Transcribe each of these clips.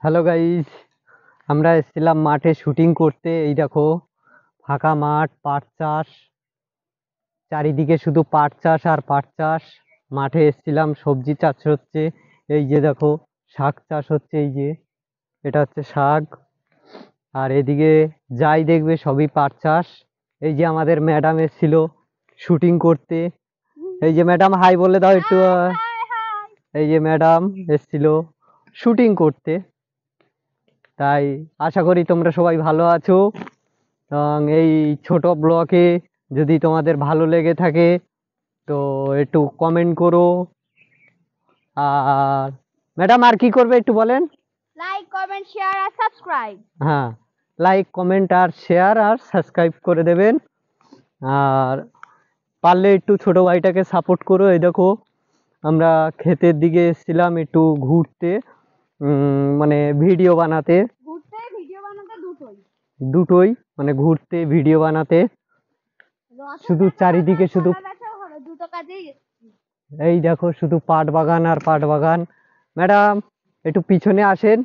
Hello guys, আমরা এসেছিলাম মাঠে শুটিং করতে। এই দেখো ফাঁকা মাঠ, পাট চাষ, চারিদিকে শুধু পাট চাষ আর পাট চাষ। মাঠে এসেছিলাম, সবজি চাষ হচ্ছে। এই যে দেখো শাক চাষ হচ্ছে, এই যে এটা হচ্ছে শাক। আর এদিকে যাই দেখবে সবই পাট চাষ। এই যে আমাদের ম্যাডাম এসেছিল শুটিং করতে। এই যে ম্যাডাম হাই বলে দাও একটু। এই যে ম্যাডাম এসেছিল শুটিং করতে। তাই আশা করি তোমরা সবাই ভালো আছো। এবং এই ছোট ব্লগে যদি তোমাদের ভালো লেগে থাকে তো একটু কমেন্ট করো। আর ম্যাডাম আর কি করবে একটু বলেন। লাইক কমেন্ট শেয়ার আর সাবস্ক্রাইব। হ্যাঁ, লাইক কমেন্ট আর শেয়ার আর সাবস্ক্রাইব করে দেবেন। আর পারলে একটু ছোট ভাইটাকে সাপোর্ট করো। এই দেখো আমরা ক্ষেতের দিকে এসেছিলাম একটু ঘুরতে, মানে ভিডিও বানাতে। ঘুরতে ভিডিও বানাতে দুটোই, মানে ঘুরতে ভিডিও বানাতে। শুধু চারিদিকে শুধু দুটো কাজেই। এই দেখো শুধু পাট বাগান আর পাট বাগান। ম্যাডাম একটু পিছনে আসেন।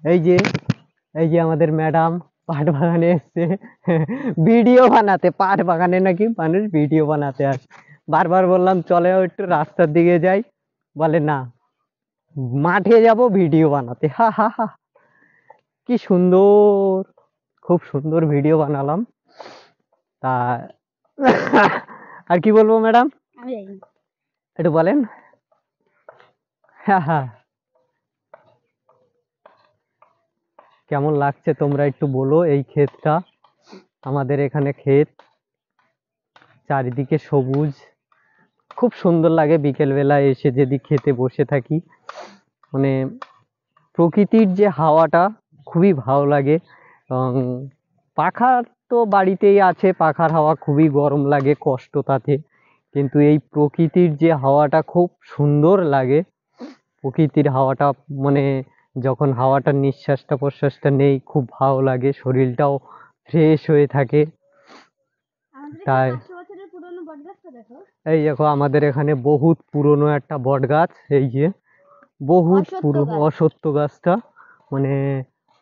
এই যে এই যে আমাদের ম্যাডাম পাট বাগানে এসছে ভিডিও বানাতে। পাট বাগানে নাকি মানুষ ভিডিও বানাতে আসে। বারবার বললাম চলে একটু রাস্তার দিকে যাই, বলে না মাঠে যাব ভিডিও বানাতে। হা হা হা, কি সুন্দর, খুব সুন্দর ভিডিও বানালাম। তা আর কি বলবো ম্যাডাম, আমি জানি না। একটু বলেন। হ্যাঁ হ্যাঁ, কেমন লাগছে তোমরা একটু বলো। এই ক্ষেতটা আমাদের এখানে ক্ষেত, চারিদিকে সবুজ, খুব সুন্দর লাগে। বিকেল বেলায় এসে যদি খেতে বসে থাকি, মানে প্রকৃতির যে হাওয়াটা খুবই ভালো লাগে। এবং পাখার তো বাড়িতেই আছে, পাখার হাওয়া খুবই গরম লাগে, কষ্ট তাতে। কিন্তু এই প্রকৃতির যে হাওয়াটা খুব সুন্দর লাগে। প্রকৃতির হাওয়াটা, মানে যখন হাওয়াটা নিঃশ্বাসটা প্রশ্বাসটা নেই, খুব ভালো লাগে, শরীরটাও ফ্রেশ হয়ে থাকে। আমাদের তাই 500 বছরের পুরনো বটগাছটা দেখো। এই দেখো আমাদের এখানে বহুত পুরনো একটা বট গাছ। এই যে বহুত অশ্বত্থ পুরনো গাছ। অশ্বত্থ গাছটা, মানে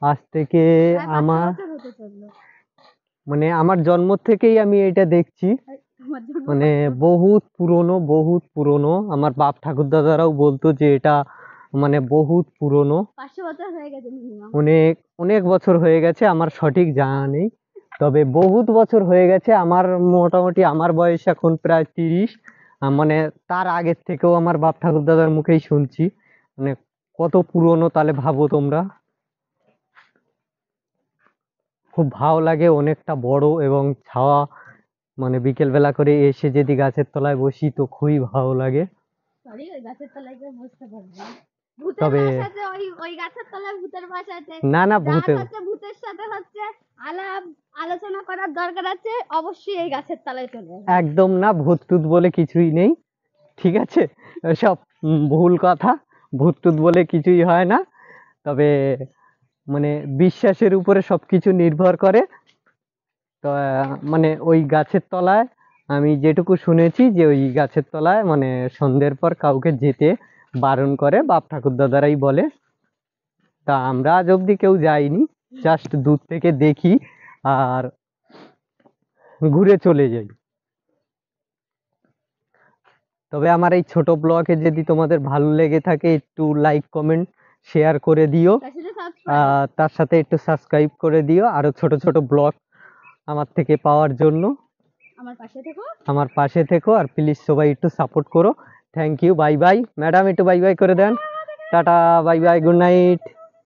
আজ থেকে প্রায় 500 আমার, বছর হতে চললো। মানে আমার জন্ম থেকেই আমি এটা দেখছি। আমার জন্য মানে 500 বহুত পুরনো, বহুত পুরনো। আমার বাপ ঠাকুর দাদারাও বলতো যে এটা মানে বহুত পুরনো। 500 বছর হয়ে গেছে মিনিমাম। অনেক অনেক বছর হয়ে গেছে, আমার সঠিক জানা নেই, তবে বহুত বছর হয়ে গেছে। আমার মোটামুটি আমার বয়স এখন প্রায় 30। মানে তার আগের থেকেও আমার বাপ ঠাকুর দাদার মুখেই শুনছি। মানে কত পুরনো তাহলে ভাবো তোমরা। খুব ভালো লাগে, অনেকটা বড় এবং ছাওয়া, মানে বিকেল বেলা করে এসে যদি গাছের তলায় বসি তো খুবই ভালো লাগে। সরি, ওই গাছের তলায় কেউ বসতে পারবে না। ভূতের তবে বাস আছে, ওই ওই গাছের তলায় ভূতের বাস আছে। না না, যার ভূতে সাথে ভূতের সাথে আলাপ আলোচনা করার দরকার আছে, অবশ্যই এই গাছের তলায় চলে আসবে। একদম না, ভূত টুত বলে কিছুই নেই, ঠিক আছে? সব ভুল কথা। ভূত টুত বলে কিছুই হয় না। তবে মানে বিশ্বাসের উপরে সবকিছু নির্ভর করে। তো মানে ওই গাছের তলায় আমি যেটুকু শুনেছি যে ওই গাছের তলায় মানে সন্ধ্যের পর কাউকে যেতে বারণ করে, বাপ ঠাকুর দাদারাই বলে। তা আমরা আজ অব্দি কেউ যাইনি, জাস্ট দূর থেকে দেখি আর ঘুরে চলে যাই। তবে আমার এই ছোট ব্লগে যদি তোমাদের ভালো লেগে থাকে একটু লাইক কমেন্ট শেয়ার করে দিও। তার সাথে সাবস্ক্রাইব। তার সাথে একটু সাবস্ক্রাইব করে দিও আরো ছোট ছোট ব্লগ আমার থেকে পাওয়ার জন্য। আমার পাশে থেকো আর প্লিজ সবাই একটু সাপোর্ট করো। Thank you, bye bye. Madam একটু বাই বাই করে দেন। Tata, bye bye, good night.